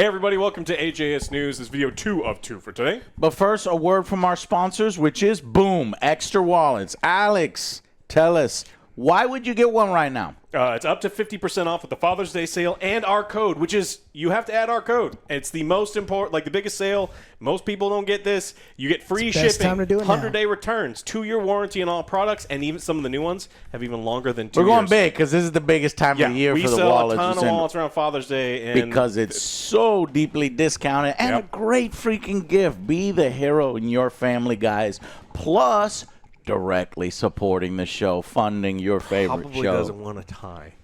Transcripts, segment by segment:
Hey everybody, welcome to AJS News. This is video 2 of 2 for today. But first, a word from our sponsors, which is Boom Extra Wallets. Alex, tell us, why would you get one right now? It's up to 50% off with the Father's Day sale and our code, which is, you have to add our code. It's the most important, like the biggest sale. Most people don't get this. You get free shipping, time to do it 100-day returns, 2-year warranty on all products, and even some of the new ones have even longer than 2 years. We're going big because this is the biggest time of the year for the wallets. We sell a ton of wallets around Father's Day. And because it's so deeply discounted and a great freaking gift. Be the hero in your family, guys. Plus, directly supporting the show, funding your favorite probably show. Doesn't want a tie.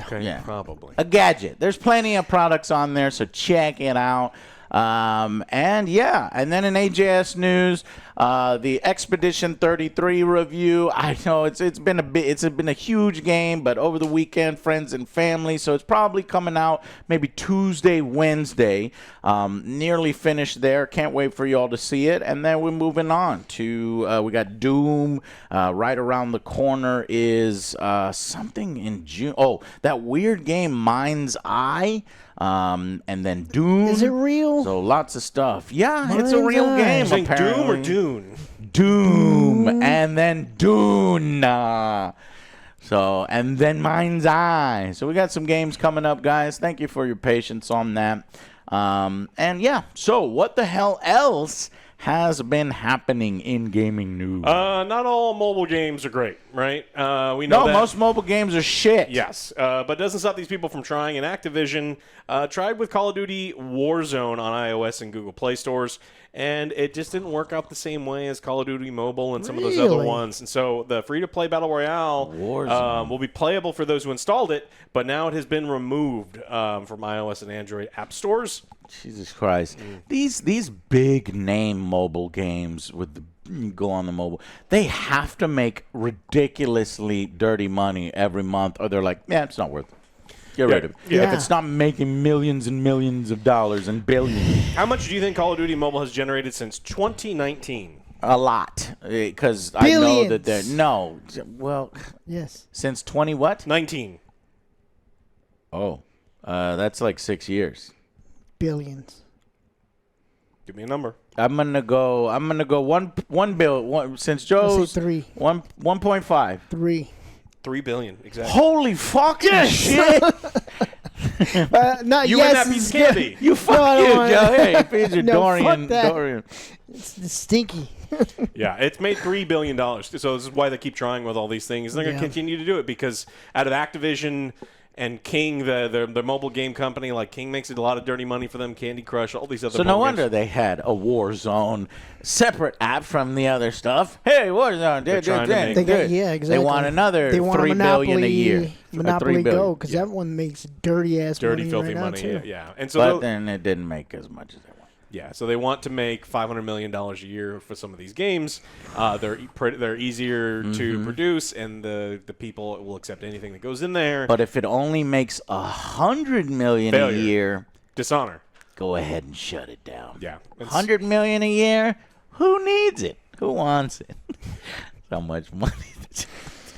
Okay, yeah. Probably. A gadget. There's plenty of products on there, so check it out. And then in AJS News, the Expedition 33 review. I know it's been a huge game, but over the weekend, friends and family, so it's probably coming out maybe Tuesday, Wednesday. Nearly finished there. Can't wait for y'all to see it. And then we're moving on to we got Doom. Right around the corner is something in June. Oh, that weird game Mind's Eye. And then Doom. Is it real? So lots of stuff. Yeah, it's a real game. Saying Apparently. Doom or Dune? Doom. And then Dune. So, and then Mind's Eye. So we got some games coming up, guys. Thank you for your patience on that. So what the hell else has been happening in gaming news? Not all mobile games are great, right? We know that. Most mobile games are shit. Yes, but it doesn't stop these people from trying. And Activision tried with Call of Duty Warzone on iOS and Google Play stores, and it just didn't work out the same way as Call of Duty Mobile and some of those other ones. And so the free-to-play Battle Royale will be playable for those who installed it, but now it has been removed from iOS and Android app stores. Jesus Christ. These big name mobile games with the you go on the mobile, they have to make ridiculously dirty money every month, or they're like, yeah, it's not worth it. Get rid of it. Yeah. If it's not making millions and millions of dollars and billions. How much do you think Call of Duty Mobile has generated since 2019? A lot. Because I know that they're... No. Well... Yes. Since 20 what? 19. Oh. That's like 6 years. Billions. Give me a number. I'm gonna go 1 bill. Since Joe's 1.5. 3 billion, exactly. Holy fucking shit! Not you and that piece of candy. You fuck you, Joe. Hey, feed your Dorian. It's stinky. Yeah, it's made $3 billion. So this is why they keep trying with all these things. They're going to continue to do it because out of Activision and King, the mobile game company, like King makes a lot of dirty money for them, Candy Crush, all these other So no wonder games. they had a Warzone separate app from the other stuff. Hey, Warzone, Exactly. They want another $3 billion a year. Monopoly Go, because that one makes dirty filthy money money. too. Yeah. And so but then it didn't make as much as they want. Yeah, so they want to make $500 million a year for some of these games. They're easier to produce, and the people will accept anything that goes in there. But if it only makes $100 million a year, dishonor. Go ahead and shut it down. Yeah, $100 million a year. Who needs it? Who wants it? So much money.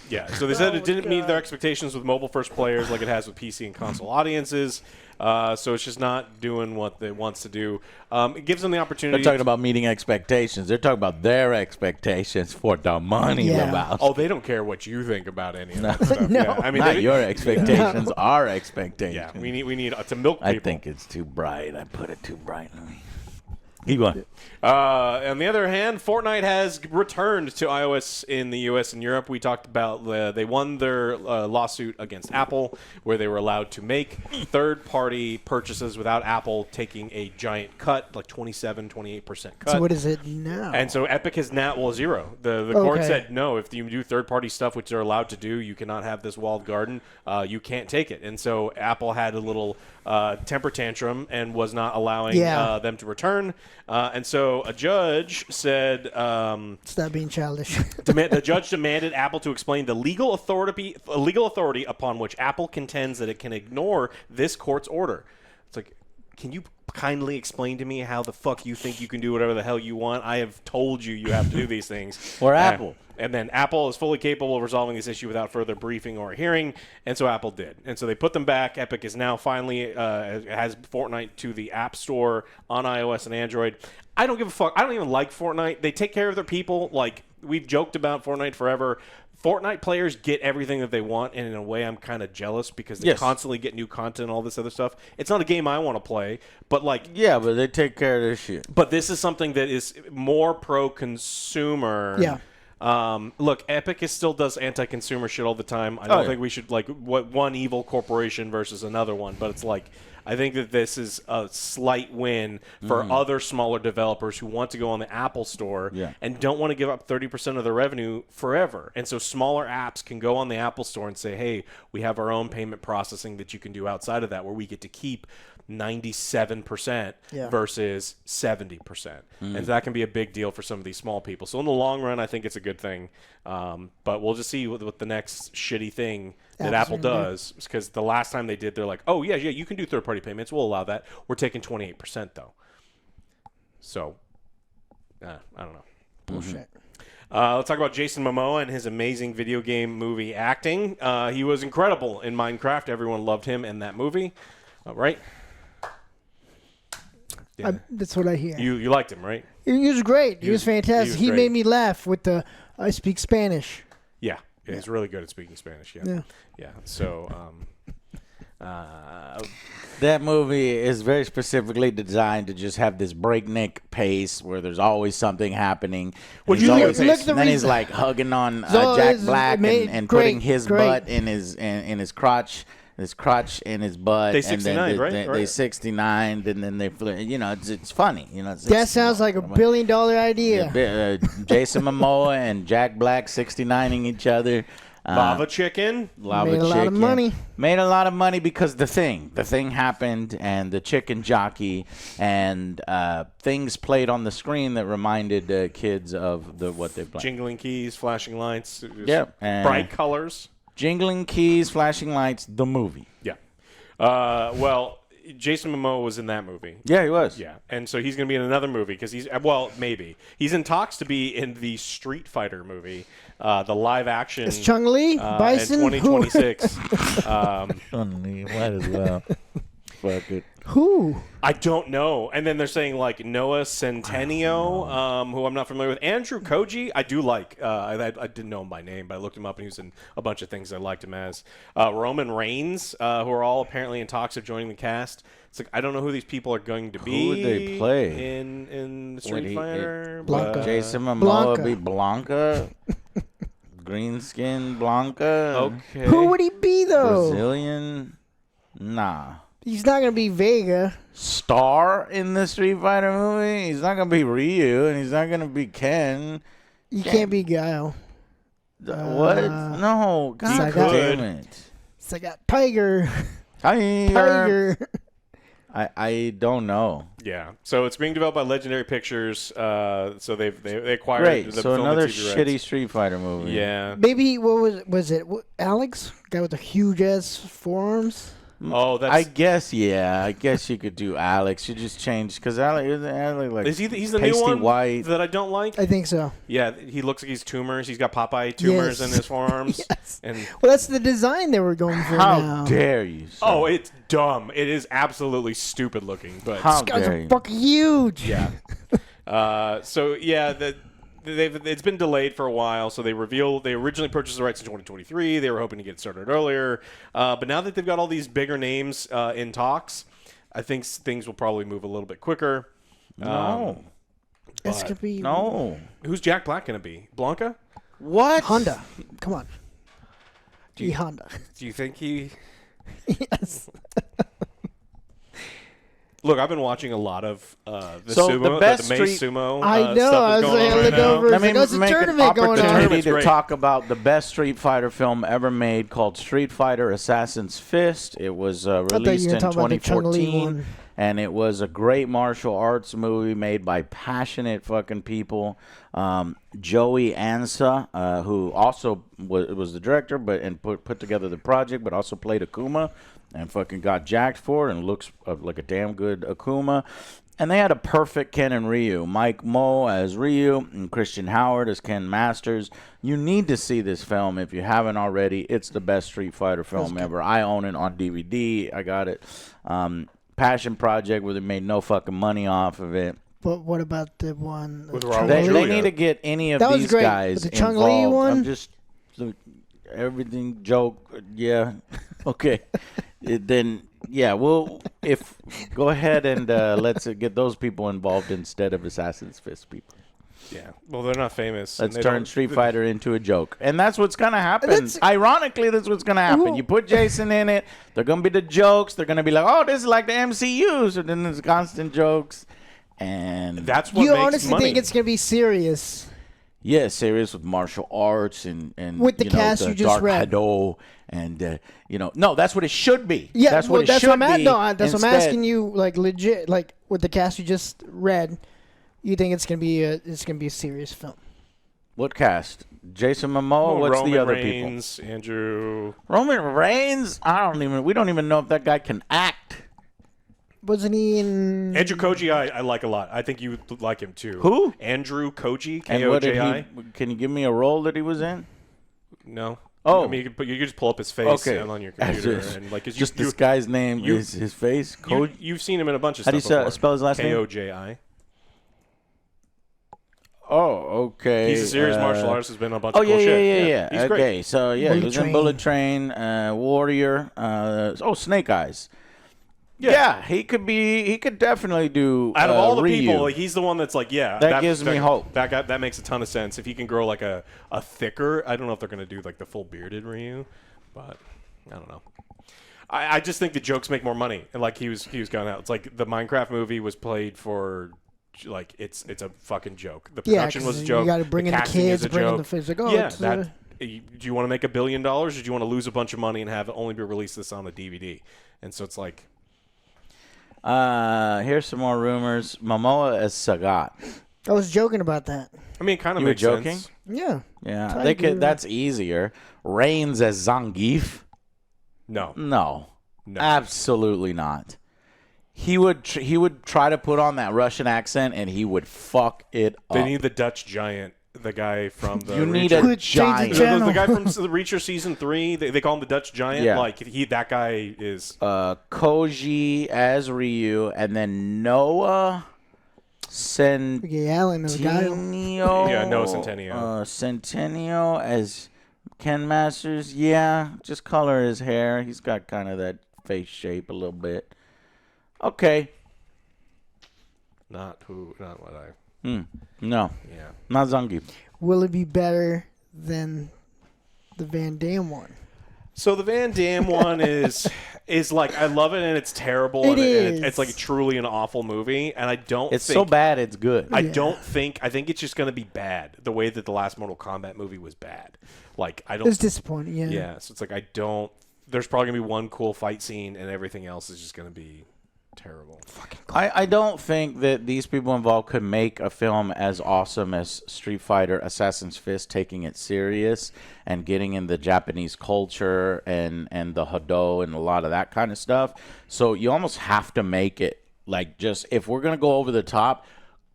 Yeah, so they said it didn't meet their expectations with mobile-first players like it has with PC and console audiences. So it's just not doing what it wants to do. It gives them the opportunity. They're talking about meeting expectations. They're talking about their expectations for the money. Oh, they don't care what you think about any of that stuff. No. Yeah. I mean, not your expectations, our expectations. Yeah, we need to milk people. I think it's too bright. I put it too brightly. Keep on. On the other hand, Fortnite has returned to iOS in the U.S. and Europe. We talked about they won their lawsuit against Apple, where they were allowed to make third-party purchases without Apple taking a giant cut, like 28% cut. So what is it now? And so Epic is now, zero. The court said, no, if you do third-party stuff, which they're allowed to do, you cannot have this walled garden. You can't take it. And so Apple had a little temper tantrum and was not allowing them to return. And so a judge said... Stop being childish. The judge demanded Apple to explain the legal authority upon which Apple contends that it can ignore this court's order. It's like, can you kindly explain to me how the fuck you think you can do whatever the hell you want? I have told you have to do these things. Or Apple. And then Apple is fully capable of resolving this issue without further briefing or hearing, and so Apple did. And so they put them back. Epic is now finally has Fortnite to the App Store on iOS and Android. I don't give a fuck. I don't even like Fortnite. They take care of their people. Like, we've joked about Fortnite forever. Fortnite players get everything that they want, and in a way I'm kind of jealous because they constantly get new content and all this other stuff. It's not a game I want to play, but like... Yeah, but they take care of this shit. But this is something that is more pro-consumer. Yeah. Look, Epic still does anti-consumer shit all the time. I don't think we should, like, one evil corporation versus another one, but it's like... I think that this is a slight win for other smaller developers who want to go on the Apple Store and don't want to give up 30% of their revenue forever. And so smaller apps can go on the Apple Store and say, hey, we have our own payment processing that you can do outside of that where we get to keep 97% versus 70%. And that can be a big deal for some of these small people. So in the long run, I think it's a good thing. But we'll just see what the next shitty thing that Apple does, because the last time they did, they're like, oh, yeah, you can do third-party payments. We'll allow that. We're taking 28%, though. So, I don't know. Bullshit. Let's talk about Jason Momoa and his amazing video game movie acting. He was incredible in Minecraft. Everyone loved him in that movie. Right? Yeah. That's what I hear. You liked him, right? He was great. He was fantastic. He made me laugh with the I speak Spanish. Yeah, he's really good at speaking Spanish. Yeah. So, that movie is very specifically designed to just have this breakneck pace where there's always something happening. Well, then he's like hugging on Jack Black and putting his butt in his crotch. His crotch in his butt. They 69, right? They 69, and then they flirt. You know, it's funny. You know, that sounds like $1 billion idea. Jason Momoa and Jack Black 69ing each other. Lava Chicken. Made a lot of money. Made a lot of money because the thing happened, and the chicken jockey, and things played on the screen that reminded kids of what they played. Jingling keys, flashing lights. Bright colors. Jingling keys, flashing lights, the movie. Yeah. Well, Jason Momoa was in that movie. Yeah, he was. Yeah. And so he's going to be in another movie because maybe. He's in talks to be in the Street Fighter movie, the live action. It's Chun-Li, Bison, in 2026. Chun-Li, might as well. Fuck it. Who? I don't know. And then they're saying like Noah Centineo, who I'm not familiar with. Andrew Koji, I do like. I didn't know him by name, but I looked him up and he was in a bunch of things I liked him as. Roman Reigns, who are all apparently in talks of joining the cast. It's like I don't know who these people are going to be. Who would they play in Street Fighter? Blanca. Jason Momoa would be Blanca. Green skin Blanca. Okay. Who would he be though? Brazilian. Nah. He's not gonna be Vega. Star in the Street Fighter movie. He's not gonna be Ryu, and he's not gonna be Ken. You can't be Guile. What? No. God damn it. It's like a Tiger. Tiger. I don't know. Yeah. So it's being developed by Legendary Pictures. So they acquired Great. the So film another and TV shitty rights. Street Fighter movie. Yeah. Maybe was it Alex? Guy with the huge ass forearms. Oh, that's. I guess you could do Alex. You just change because Alex like Is he's the pasty new one white. that I don't like? I think so. Yeah, he looks like he's tumors. He's got Popeye tumors in his forearms. Yes. And Well, that's the design they were going for How now. dare you? Sir. oh, it's dumb. It is absolutely stupid looking. But How These guys dare are you? fucking huge. yeah. So yeah, it's been delayed for a while. So they originally purchased the rights in 2023. They were hoping to get started earlier. But now that they've got all these bigger names in talks, I think things will probably move a little bit quicker. No. It's gonna be No. Who's Jack Black going to be? Blanca? What? Honda. Come on. Honda. Do you think he... Yes. Look, I've been watching a lot of the So sumo, the best the May street- sumo I know. stuff I that's was going like, on I right look now. over. Let me There's a make an tournament going on. opportunity Tournament's to great. talk about the best Street Fighter film ever made called Street Fighter Assassin's Fist. It was released were in talking about the Chun-Li 2014, one. and it was a great martial arts movie made by passionate fucking people. Joey Ansa, who also was the director and put together the project, but also played Akuma and fucking got jacked for it and looks like a damn good Akuma. And they had a perfect Ken and Ryu. Mike Moe as Ryu and Christian Howard as Ken Masters. You need to see this film if you haven't already. It's the best Street Fighter film ever. I own it on DVD. I got it. Passion project where they made no fucking money off of it. But what about the one? With Raul They Julia. need to get any of That was these great. guys But the Chung-Li involved. one? I'm just everything joke. Yeah. Okay. Then yeah. Well, go ahead and let's get those people involved instead of Assassin's Fist people. Yeah. Well, they're not famous. Let's and they turn don't- Street Fighter into a joke. And that's what's going to happen. That's- Ironically, that's what's going to happen. Ooh. You put Jason in it, they're going to be the jokes. They're going to be like, oh, this is like the MCU. So then there's constant jokes. And That's what You makes honestly money. think it's gonna be serious? yeah, serious with martial arts and With the you cast know, you the just Dark read. Hado and no, that's what it should be. Yeah, that's well, what it that's should what I'm be. that's what I'm Instead- asking you. Like legit, like with the cast you just read, you think it's gonna be a serious film? What cast? Jason Momoa. What's Roman the other Reigns, Andrew. people? Roman Reigns. We don't even know if that guy can act. Wasn't he in? Andrew Koji, I like a lot. I think you would like him too. Who? Andrew Koji, And what did Koji. can you give me a role that he was in? No. Oh. I mean, you can just pull up his face Okay. on your computer Just- and like Just this guy's name is his face. Code. You've seen him in a bunch of How do stuff. you before. spell his last name? Koji. Oh, okay. He's a serious martial artist. Has been in a bunch Oh of yeah, cool yeah, shit. yeah, yeah. He's great. Okay, so yeah, he Bullet was in Train. Bullet Train, Warrior. Snake Eyes. Yeah. he could definitely do. Out of all the Ryu. people, like, he's the one that's like, yeah. That gives me hope. That makes a ton of sense. If he can grow like a thicker, I don't know if they're gonna do like the full bearded Ryu, but I don't know. I just think the jokes make more money, and like he was going out. It's like the Minecraft movie was played for. Like it's a fucking joke. The Yeah, production was a 'cause joke. you gotta bring in the casting is kids, a bring in joke. the face. Like, oh, yeah, it's, do you want to make $1 billion, or do you want to lose a bunch of money and have it only be released this on a DVD? And so it's like, Here's some more rumors. Momoa as Sagat. I was joking about that. I mean, it kind of You were makes joking? sense. Yeah. Yeah, Tiger. they could. That's easier. Reigns as Zangief. No, No, no. absolutely not. He would try to put on that Russian accent and he would fuck it They up. need the Dutch giant, the guy from the. You need Reacher. a Could change the giant. channel. The guy from the Reacher season 3. They call him the Dutch giant. Yeah. Like that guy is. Koji as Ryu, and then Noah Centineo. Yeah, Allen, the guy. Yeah, Noah Centineo. Centineo as Ken Masters. Yeah, just color his hair. He's got kind of that face shape a little bit. Okay. Not what I. No, Yeah. not Zangief. Will it be better than the Van Damme one? So the Van Damme one is like I love it and it's terrible It and is. it's like truly an awful movie and I don't. It's think, so bad, it's good. I don't think. I think it's just going to be bad. The way that the last Mortal Kombat movie was bad. Like I It don't. was disappointing. Yeah. Yeah. So it's like I don't. There's probably going to be one cool fight scene and everything else is just going to be terrible. I don't think that these people involved could make a film as awesome as Street Fighter Assassin's Fist, taking it serious and getting in the Japanese culture and the Hado and a lot of that kind of stuff. So you almost have to make it like just, if we're going to go over the top,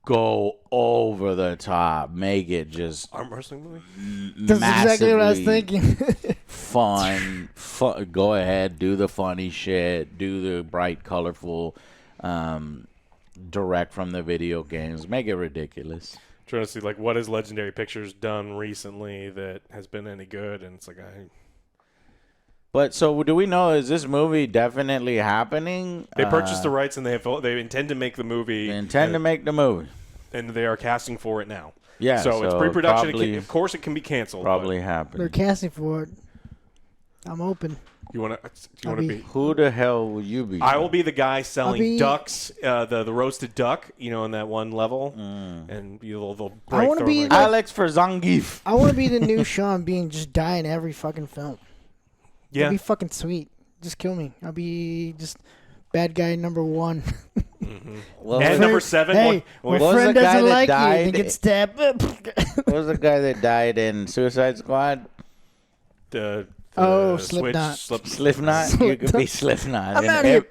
go over the top. Make it just Arm wrestling movie. That's exactly what I was massively thinking. fun. Go ahead, do the funny shit, do the bright, colorful, direct from the video games. Make it ridiculous. Trying to see like what has Legendary Pictures done recently that has been any good, and it's like But so do we know, is this movie definitely happening? they purchased the rights and they intend to make the movie. They intend to make the movie. and they are casting for it now. Yeah, So it's so pre-production. probably- Of course, it can be canceled. Probably They're happening. casting for it. I'm open. but You want to? You I'll want to be- be? Who the hell will you be? I will be the guy selling be- ducks, the roasted duck, in that one level, and they'll break I wanna through be my- like- Alex for Zangief. I want to be the new Sean Bean, just die in every fucking film. yeah. That'd be fucking sweet. Just kill me. I'll be just bad guy number 1. Well, And what number 7. Hey, one- my what was friend the guy doesn't that like you. died? He gets stabbed. was the guy that died in Suicide Squad? the Oh, Switch, Slipknot. Slipknot? You could be Slipknot. I'm In outta here.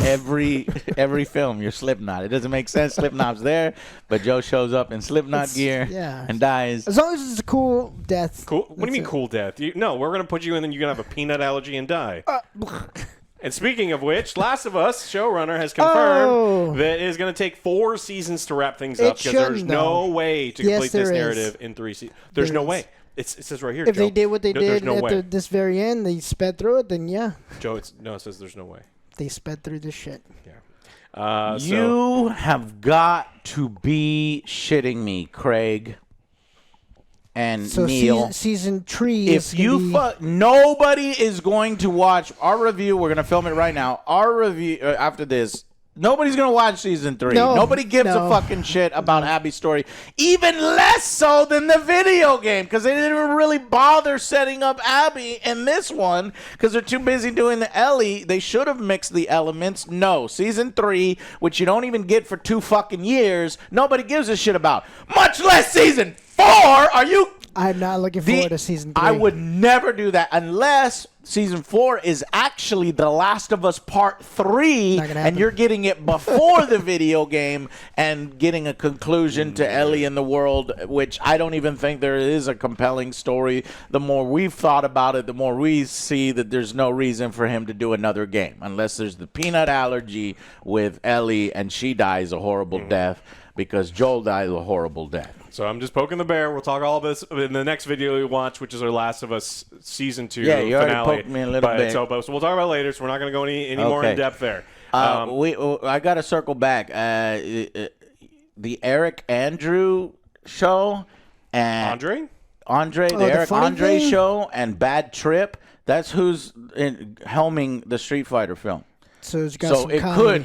every film, you're Slipknot. It doesn't make sense. Slipknot's there, but Joe shows up in Slipknot gear yeah. and dies. As long as it's a cool death. Cool. What do you mean that's it. cool death? No, we're gonna put you in, and you're gonna have a peanut allergy and die. And speaking of which, Last of Us showrunner has confirmed that it is going to take 4 seasons to wrap things up because there's no way to complete this narrative in 3 seasons. There's no way. It says right here, If Joe. they did what they did no at this very end, they sped through it, then yeah. Joe, it says there's no way. They sped through this shit. Yeah. You have got to be shitting me, Craig and So Neil. season 3 is If you nobody is going to watch our review. We're going to film it right now. Our review after this. Nobody's going to watch season 3. No, Nobody gives a fucking shit about Abby's story. Even less so than the video game because they didn't even really bother setting up Abby in this one because they're too busy doing the Ellie. They should have mixed the elements. No. Season 3, which you don't even get for 2 fucking years, nobody gives a shit about. Much less season 4. Are you... I'm not looking forward to season 3. I would never do that unless season 4 is actually The Last of Us Part 3 and you're getting it before the video game and getting a conclusion to Ellie in the world, which I don't even think there is a compelling story. The more we've thought about it, the more we see that there's no reason for him to do another game unless there's the peanut allergy with Ellie and she dies a horrible death because Joel dies a horrible death. So I'm just poking the bear. We'll talk all of this in the next video we watch, which is our Last of Us Season 2 yeah, you finale. already poked me a little bit. So we'll talk about it later, so we're not going to go any more in depth there. I got to circle back. The Eric Andrew show and Andre, the Eric Andre show and Bad Trip. That's who's helming the Street Fighter film. So it's got some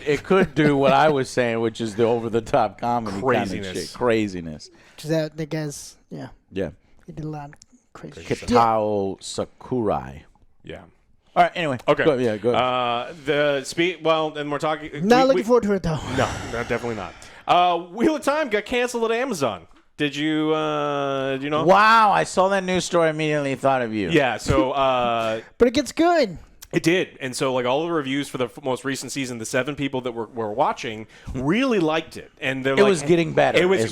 it could do what I was saying, which is the over the top comedy kind of shit. Craziness. That the guys, yeah, he did a lot of crazy shit. Kitao Sakurai. Yeah. All right. Anyway. Okay. Go ahead. Well, and we're talking. Not looking forward to it though. No, definitely not. Wheel of Time got canceled at Amazon. Did you know? Wow, I saw that news story. Immediately thought of you. Yeah. So. But it gets good. It did, and so like all the reviews for the most recent season, the 7 people that were watching really liked it, and it was getting better. It was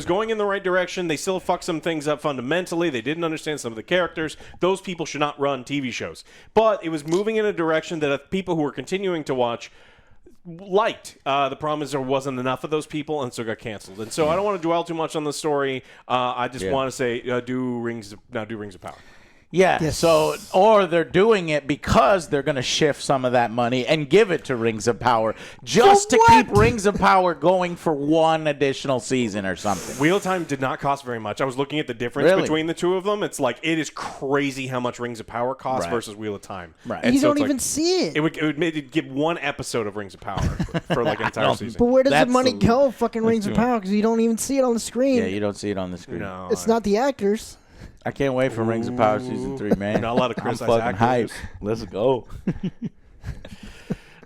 going in the right direction. They still fucked some things up fundamentally. They didn't understand some of the characters. Those people should not run TV shows, but it was moving in a direction that people who were continuing to watch liked. The problem is there wasn't enough of those people, and so it got canceled. And so I don't want to dwell too much on the story. I just want to say do Rings of Power. Yeah, yes. So, or they're doing it because they're going to shift some of that money and give it to Rings of Power just to keep Rings of Power going for 1 additional season or something. Wheel of Time did not cost very much. I was looking at the difference between the two of them. It's like, it is crazy how much Rings of Power costs versus Wheel of Time. Right. And you don't even see it. It would give 1 episode of Rings of Power for like an entire season. But where does the money go? Fucking Rings of Power, because you don't even see it on the screen. Yeah, you don't see it on the screen. No, it's not the actors. I can't wait for Rings of Power Season 3, man. Not a lot of I'm criticize fucking actors. hype. Let's go.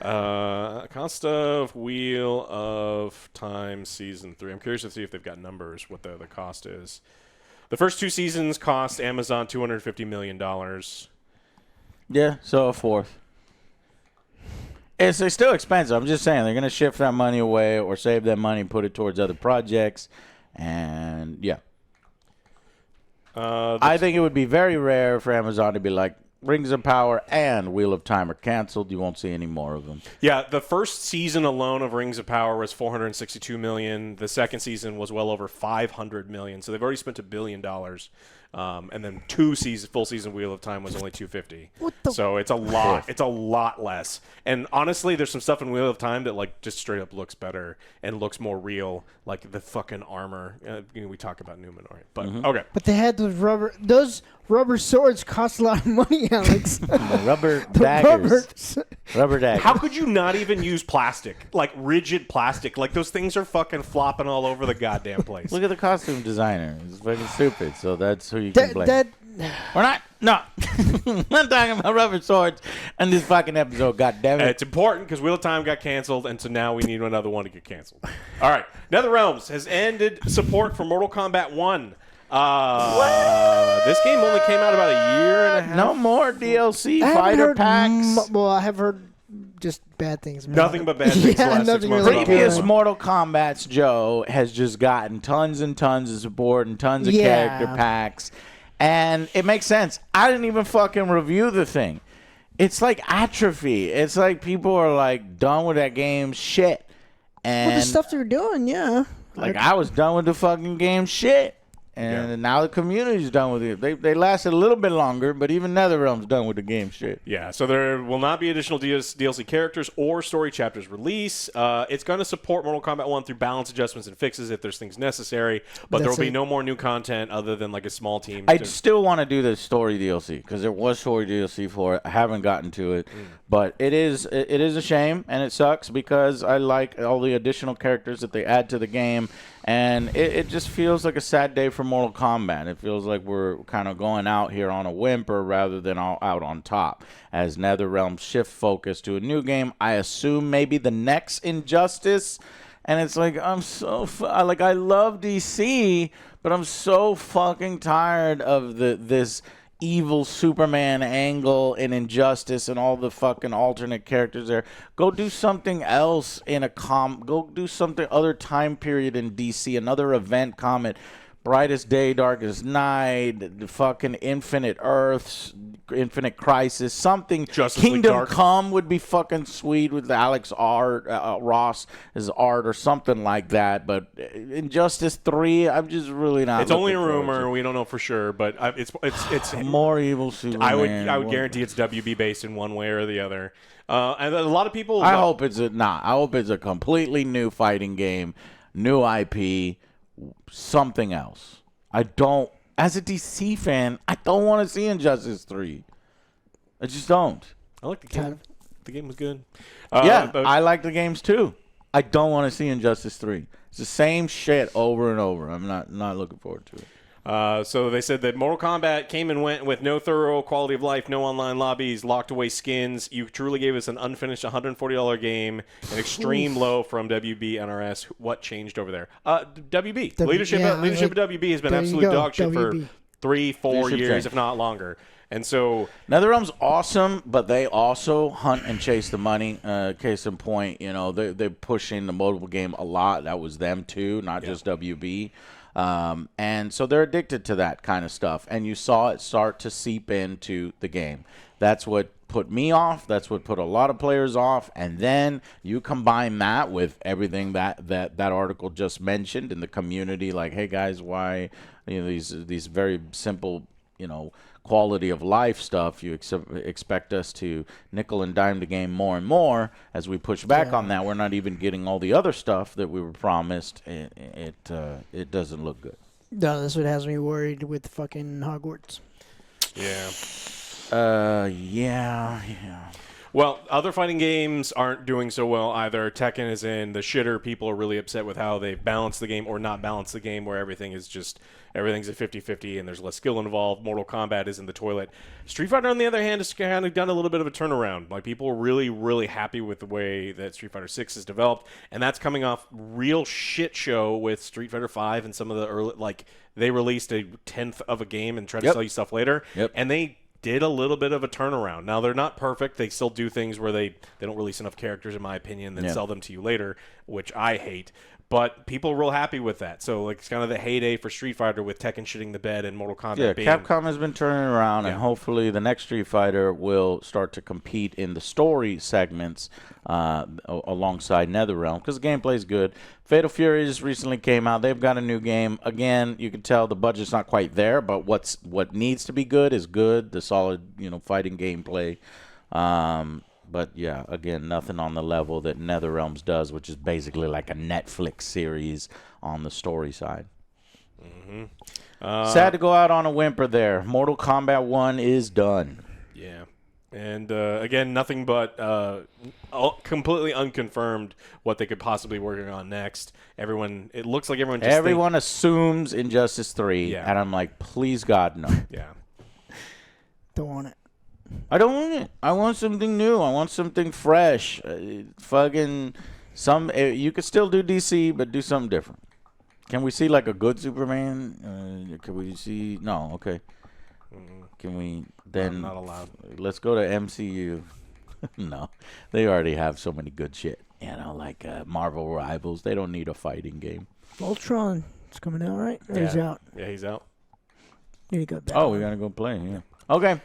Cost of Wheel of Time Season 3. I'm curious to see if they've got numbers, what the cost is. The first 2 seasons cost Amazon $250 million. Yeah, so a fourth. It's still expensive. I'm just saying they're going to shift that money away or save that money and put it towards other projects. And, yeah. I think it would be very rare for Amazon to be like, Rings of Power and Wheel of Time are canceled. You won't see any more of them. Yeah, the first season alone of Rings of Power was $462 million. The second season was well over $500 million. So they've already spent $1 billion. And then 2 full season Wheel of Time was only $250. So it's a lot. It's a lot less. And honestly, there's some stuff in Wheel of Time that like just straight up looks better and looks more real, like the fucking armor. We talk about Numenor, but okay. But they had those rubber swords cost a lot of money, Alex. Rubber daggers. Rubber daggers. How could you not even use plastic, like rigid plastic? Like those things are fucking flopping all over the goddamn place. Look at the costume designer. It's fucking stupid. So that's who you can blame. We're not. No. I'm not talking about rubber swords in this fucking episode, goddammit. It's important because Wheel of Time got canceled, and so now we need another one to get canceled. All right. NetherRealms has ended support for Mortal Kombat 1. This game only came out about a year and a half. No more DLC I haven't fighter heard packs. well, I have heard just bad things. About Nothing it. but bad things the Yeah, last 6 nothing months. really about Previous good. Warhammer. Mortal Kombat's Joe has just gotten tons and tons of support and tons of Yeah. character packs. And it makes sense. I didn't even fucking review the thing. It's like atrophy. It's like people are like done with that game shit. And Well, the stuff they're doing, yeah. like I was done with the fucking game shit. And now the community's done with it. They lasted a little bit longer, but even NetherRealm's done with the game shit. Yeah, so there will not be additional DLC characters or story chapters release. It's going to support Mortal Kombat 1 through balance adjustments and fixes if there's things necessary, but there will be no more new content other than like a small team. I still want to do the story DLC because there was story DLC for it. I haven't gotten to it, but it is a shame and it sucks because I like all the additional characters that they add to the game. And it just feels like a sad day for Mortal Kombat. It feels like we're kind of going out here on a whimper rather than out on top. As NetherRealm shift focus to a new game, I assume maybe the next Injustice. And it's like, I'm so... I love DC, but I'm so fucking tired of this evil Superman angle and Injustice and all the fucking alternate characters there. Go do something else in go do something other time period in DC, another event, Comet, Brightest Day, Darkest Night, the fucking Infinite Earths, Infinite Crisis, something. Justice League Kingdom Dark. Come would be fucking sweet with Alex Ross as art or something like that. But Injustice 3, I'm just really not. It's only a looking forward to rumor. We don't know for sure, but it's more evil Superman. I would guarantee it's WB based in one way or the other. And a lot of people. I hope it's a completely new fighting game, new IP, something else. As a DC fan, I don't want to see Injustice 3. I just don't. I like the game. The game was good. Yeah, but I like the games too. I don't want to see Injustice 3. It's the same shit over and over. I'm not looking forward to it. So they said that Mortal Kombat came and went with no thorough quality of life, no online lobbies, locked away skins. You truly gave us an unfinished $140 game, an extreme low from WB NRS. What changed over there? WB. Leadership of WB has been absolute dog shit for 3-4 years, if not longer. And so NetherRealm's awesome, but they also hunt and chase the money. Case in point, they're pushing the mobile game a lot. That was them too, not just WB. And so they're addicted to that kind of stuff. And you saw it start to seep into the game. That's what put me off. That's what put a lot of players off. And then you combine that with everything that article just mentioned in the community. Like, hey, guys, why these very simple, quality of life stuff, you expect us to nickel and dime the game more and more. As we push back on that, we're not even getting all the other stuff that we were promised. It doesn't look good. No, that's what has me worried with fucking Hogwarts. Yeah. Well, other fighting games aren't doing so well either. Tekken is in the shitter. People are really upset with how they've balanced the game or not balanced the game, where everything's a 50-50 and there's less skill involved. Mortal Kombat is in the toilet. Street Fighter, on the other hand, has kind of done a little bit of a turnaround. Like, people are really, really happy with the way that Street Fighter 6 is developed, and that's coming off real shit show with Street Fighter 5 and some of the early, they released a 10th of a game and tried to sell you stuff later, and they did a little bit of a turnaround. Now, they're not perfect. They still do things where they don't release enough characters, in my opinion, then sell them to you later, which I hate. But people are real happy with that. So, it's kind of the heyday for Street Fighter with Tekken shitting the bed and Mortal Kombat being... Yeah, Capcom has been turning around, and hopefully the next Street Fighter will start to compete in the story segments alongside NetherRealm, because the gameplay is good. Fatal Fury just recently came out. They've got a new game. Again, you can tell the budget's not quite there, but what needs to be good is good. The solid, fighting gameplay. But yeah, again, nothing on the level that NetherRealms does, which is basically like a Netflix series on the story side. Sad to go out on a whimper there. Mortal Kombat 1 is done. Yeah. And again, nothing but completely unconfirmed what they could possibly be working on next. It looks like everyone assumes Injustice 3, and I'm like, please God, no. Yeah. Don't want it. I don't want it. I want something new. I want something fresh. You could still do DC, but do something different. Can we see like a good Superman, Can we see? No. Okay. Can we then? I'm not allowed. Let's go to MCU. No, they already have so many good shit. You know, like Marvel Rivals. They don't need a fighting game. Ultron is coming out, right? Or he's out. Yeah, he's out. Need to go back. Oh, we gotta go play. Yeah. Okay.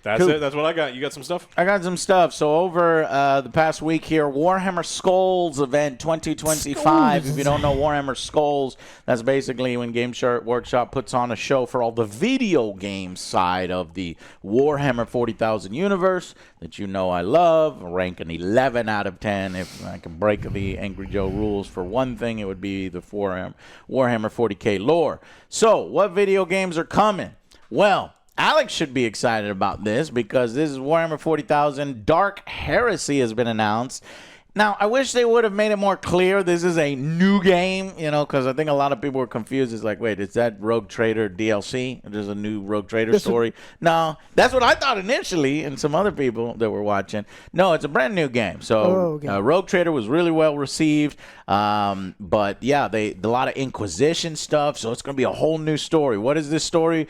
That's Cool. it. That's what I got. You got some stuff? I got some stuff. So over the past week here, Warhammer Skulls event 2025. Skulls. If you don't know Warhammer Skulls, that's basically when Game Workshop puts on a show for all the video game side of the Warhammer 40,000 universe that you know I love. Rank an 11 out of 10. If I can break the Angry Joe rules for one thing, it would be the Warhammer 40K lore. So what video games are coming? Well, Alex should be excited about this because this is Warhammer 40,000. Dark Heresy has been announced. Now, I wish they would have made it more clear this is a new game, you know, because I think a lot of people were confused. It's like, wait, is that Rogue Trader DLC? There's a new Rogue Trader story? No, that's what I thought initially, and some other people that were watching. No, it's a brand new game. So Rogue Trader was really well received. But yeah, a lot of Inquisition stuff, so it's going to be a whole new story. What is this story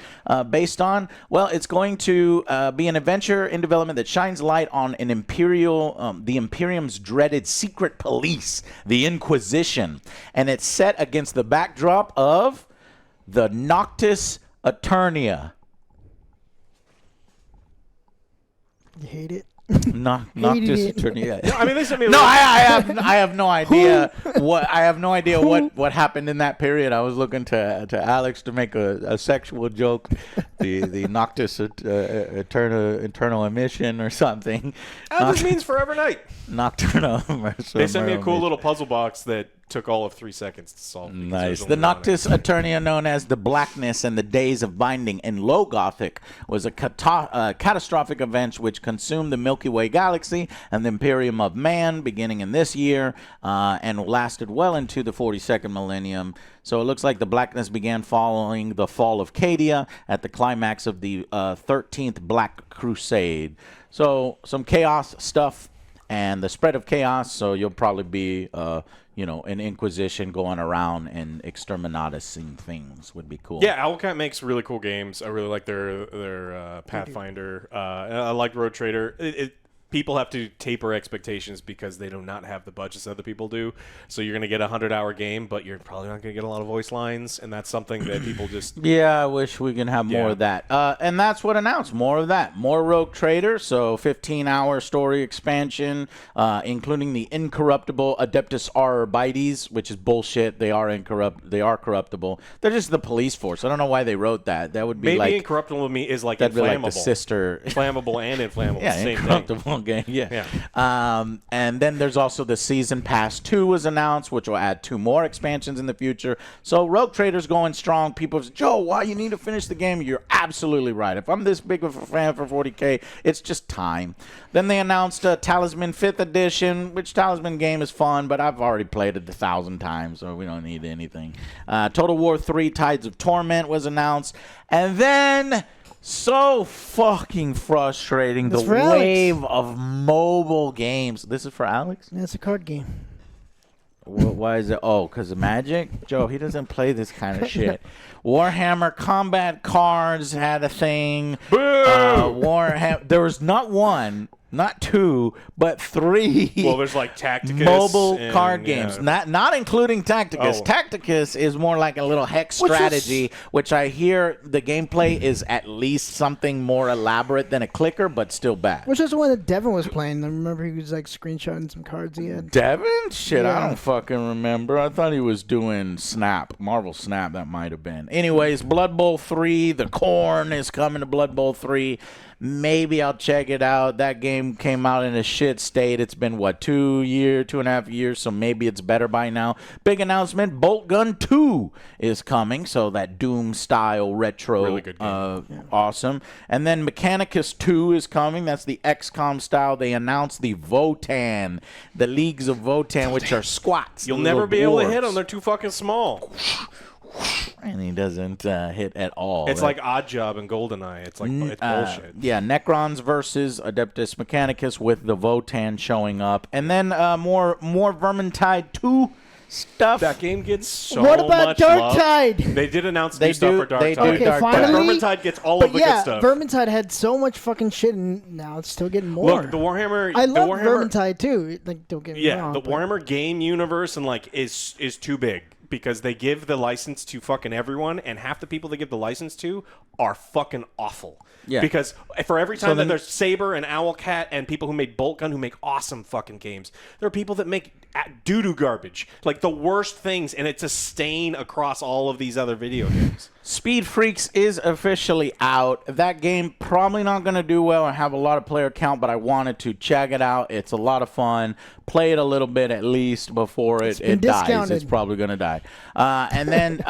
based on? Well, it's going to be an adventure in development that shines light on an the Imperium's dreaded secret police, the Inquisition, and it's set against the backdrop of the Noctis Eternia. You hate it? Noctis Eternia. No, I mean, they sent me. No, I have no idea what happened in that period. I was looking to Alex to make a sexual joke, the Noctis eternal emission or something. This means forever night. Nocturnal. They sent me a cool little puzzle box that took all of 3 seconds to solve. Nice. The Noctis Eternia, known as the Blackness and the Days of Binding in Low Gothic, was a catastrophic event which consumed the Milky Way galaxy and the Imperium of Man beginning in this year and lasted well into the 42nd millennium. So it looks like the Blackness began following the fall of Cadia at the climax of the 13th Black Crusade. So some chaos stuff and the spread of chaos, so you'll probably be an Inquisition going around and exterminating things would be cool. Yeah, Owlcat makes really cool games. I really like their Pathfinder. I like Road Trader. People have to taper expectations because they do not have the budgets that other people do. So you're going to get a 100-hour game, but you're probably not going to get a lot of voice lines, and that's something that people just... Yeah, I wish we can have more of that. And that's what announced. More of that. More Rogue Trader, so 15-hour story expansion, including the incorruptible Adeptus Arbites, which is bullshit. They are corruptible. They're just the police force. I don't know why they wrote that. That would be maybe like... Maybe incorruptible to me is like that'd inflammable. Be like the sister... Flammable and inflammable. Yeah, same incorruptible thing. Game. Yeah. And then there's also the Season Pass 2 was announced, which will add 2 more expansions in the future. So Rogue Trader's going strong. People say, Joe, why you need to finish the game? You're absolutely right. If I'm this big of a fan for 40K, it's just time. Then they announced Talisman 5th Edition, which Talisman game is fun, but I've already played it 1,000 times, so we don't need anything. Total War 3 Tides of Torment was announced. And then... so fucking frustrating. That's the for wave Alex. of mobile games. This is for Alex? Yeah, it's a card game. Why is it? Oh, because of Magic? Joe, he doesn't play this kind of shit. Warhammer Combat Cards had a thing. Warhammer. There was not one, not 2, but 3. Well, there's like Tacticus. Mobile card games, not including Tacticus. Oh. Tacticus is more like a little hex strategy, which I hear the gameplay is at least something more elaborate than a clicker, but still bad. Which is the one that Devin was playing. I remember he was like screenshotting some cards he had. Devin? Shit, Yeah. I don't fucking remember. I thought he was doing Snap. Marvel Snap, that might have been. Anyways, Blood Bowl 3, The Corn is coming to Blood Bowl 3. Maybe I'll check it out. That game came out in a shit state. It's been, 2.5 years, so maybe it's better by now. Big announcement, Bolt Gun 2 is coming, so that Doom-style retro, Really good game. awesome. And then Mechanicus 2 is coming. That's the XCOM style. They announced the Votan, the Leagues of Votan, which are squats. You'll never be able to hit dwarves. them. They're too fucking small. And he doesn't hit at all. It's like Odd Job and GoldenEye. It's like it's bullshit. Yeah, Necrons versus Adeptus Mechanicus with the Votan showing up. And then more Vermintide 2 stuff. That game gets so What about much love. Darktide? They did announce They new stuff do- for they Darktide. do Okay, Darktide. finally. Vermintide gets all But of the yeah, good stuff. Vermintide had so much fucking shit, and now it's still getting more. Look, the Warhammer. I the love Warhammer, Vermintide too. Like, don't get me Yeah, wrong. the but- Warhammer game universe and like is too big because they give the license to fucking everyone, and half the people they give the license to are fucking awful. Yeah. Because for every time then- that there's Saber and Owlcat and people who made Bolt Gun who make awesome fucking games, there are people that make doo-doo garbage, like the worst things, and it's a stain across all of these other video games. Speed Freaks is officially out. That game probably not going to do well and have a lot of player count, but I wanted to check it out. It's a lot of fun. Play it a little bit at least before it been dies. discounted. It's probably going to die. And then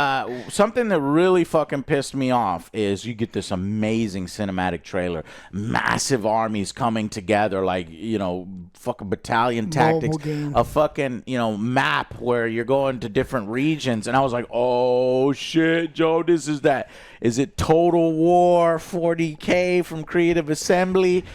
something that really fucking pissed me off is you get this amazing cinematic trailer. Massive armies coming together, like, you know, fucking battalion tactics. game. A fucking, you know, map where you're going to different regions. And I was like, oh, shit, Joe, this is that. Is it Total War 40K from Creative Assembly?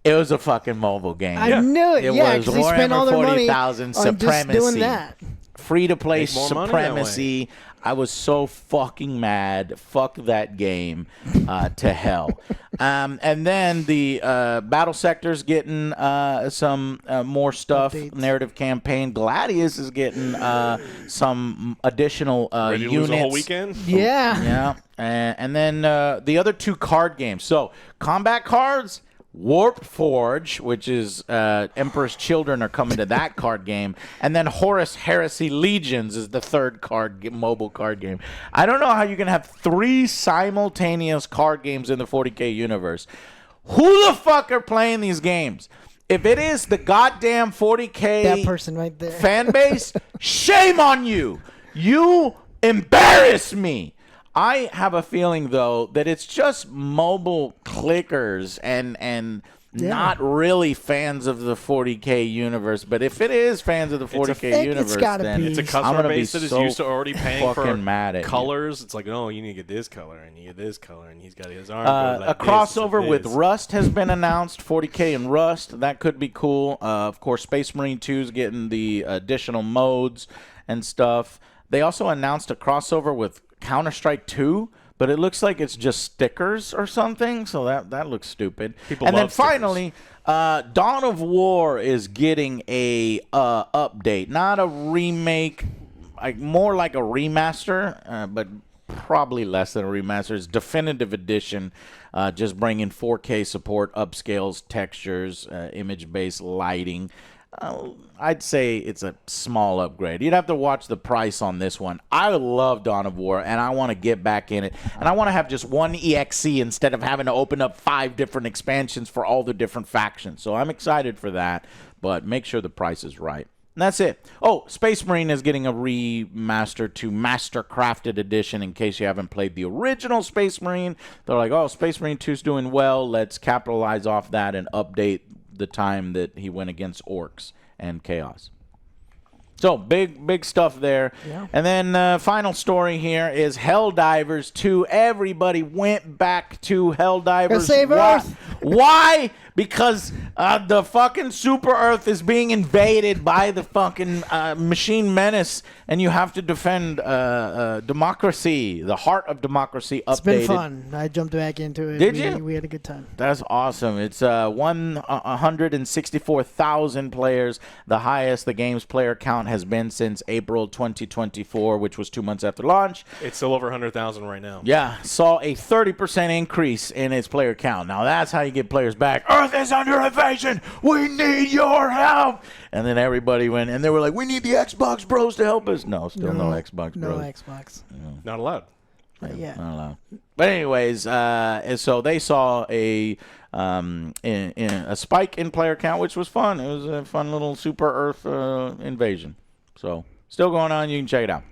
It was a fucking mobile game. I knew it. Yeah, was because they spent all their money on 40,000 just Supremacy. doing that. Free-to-play Make more money that way. Supremacy. I was so fucking mad. Fuck that game to hell. And then the Battle Sector's getting some more stuff. Updates. Narrative campaign. Gladius is getting some additional Ready to units. lose a whole weekend? Yeah. Yeah. And then the other two card games. So, combat cards, Warped Forge, which is Emperor's Children are coming to that card game. And then Horus Heresy Legions is the third mobile card game. I don't know how you can have 3 simultaneous card games in the 40K universe. Who the fuck are playing these games? If it is the goddamn 40K That person right there. fan base, shame on you. You embarrass me. I have a feeling, though, that it's just mobile clickers and not really fans of the 40K universe. But if it is fans of the 40K universe, it's gotta then be. It's a I'm customer gonna be base that is so used to already paying for fucking mad at you. colors. It's like, oh, you need to get this color, and you get this color, and he's got his arm. goes A like this, crossover like with this. Rust has been announced. 40K and Rust, that could be cool. Of course, Space Marine 2 is getting the additional modes and stuff. They also announced a crossover with Counter-Strike 2, but it looks like it's just stickers or something, so that looks stupid. People and then love stickers. finally, Dawn of War is getting a update, not a remake, like more like a remaster, but probably less than a remaster. It's Definitive Edition, just bringing 4K support, upscales, textures, image-based lighting. I'd say it's a small upgrade. You'd have to watch the price on this one. I love Dawn of War, and I want to get back in it. And I want to have just one EXE instead of having to open up 5 different expansions for all the different factions. So I'm excited for that, but make sure the price is right. And that's it. Oh, Space Marine is getting a remaster to Master Crafted Edition in case you haven't played the original Space Marine. They're like, oh, Space Marine 2 is doing well. Let's capitalize off that and update the time that he went against orcs and chaos. So big stuff there. Yeah. And then final story here is Helldivers 2. Everybody went back to Helldivers. Gotta save Why? Earth. Why? Because the fucking Super Earth is being invaded by the fucking machine menace, and you have to defend democracy, the heart of democracy. It's Updated. been fun. I jumped back into it. Did you? We had a good time. That's awesome. It's 164,000 players, the highest the game's player count has been since April 2024, which was 2 months after launch. It's still over 100,000 right now. Yeah, saw a 30% increase in its player count. Now that's how you get players back. Earth is under invasion. We need your help. And then everybody went, and they were like, we need the Xbox Bros to help us. No, still no Xbox No Bros. Xbox. Not allowed. Not yet. Not allowed. But anyways, so they saw a spike in player count, which was fun. It was a fun little Super Earth invasion. So still going on. You can check it out.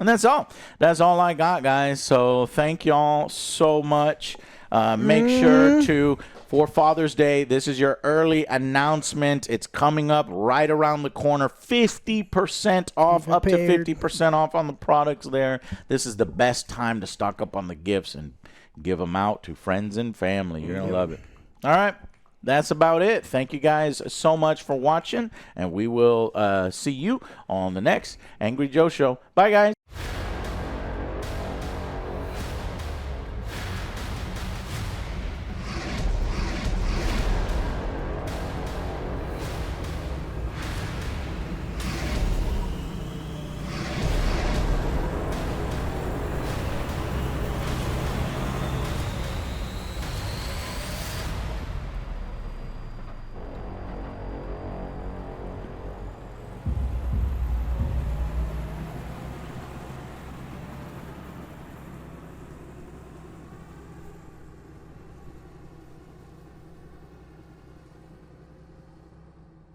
And that's all. That's all I got, guys. So thank y'all so much. Make sure to, for Father's Day, this is your early announcement. It's coming up right around the corner. 50% off, up to 50% off on the products there. This is the best time to stock up on the gifts and give them out to friends and family. You're going to love it. All right. that's about it. Thank you guys so much for watching, and we will see you on the next Angry Joe Show. Bye, guys.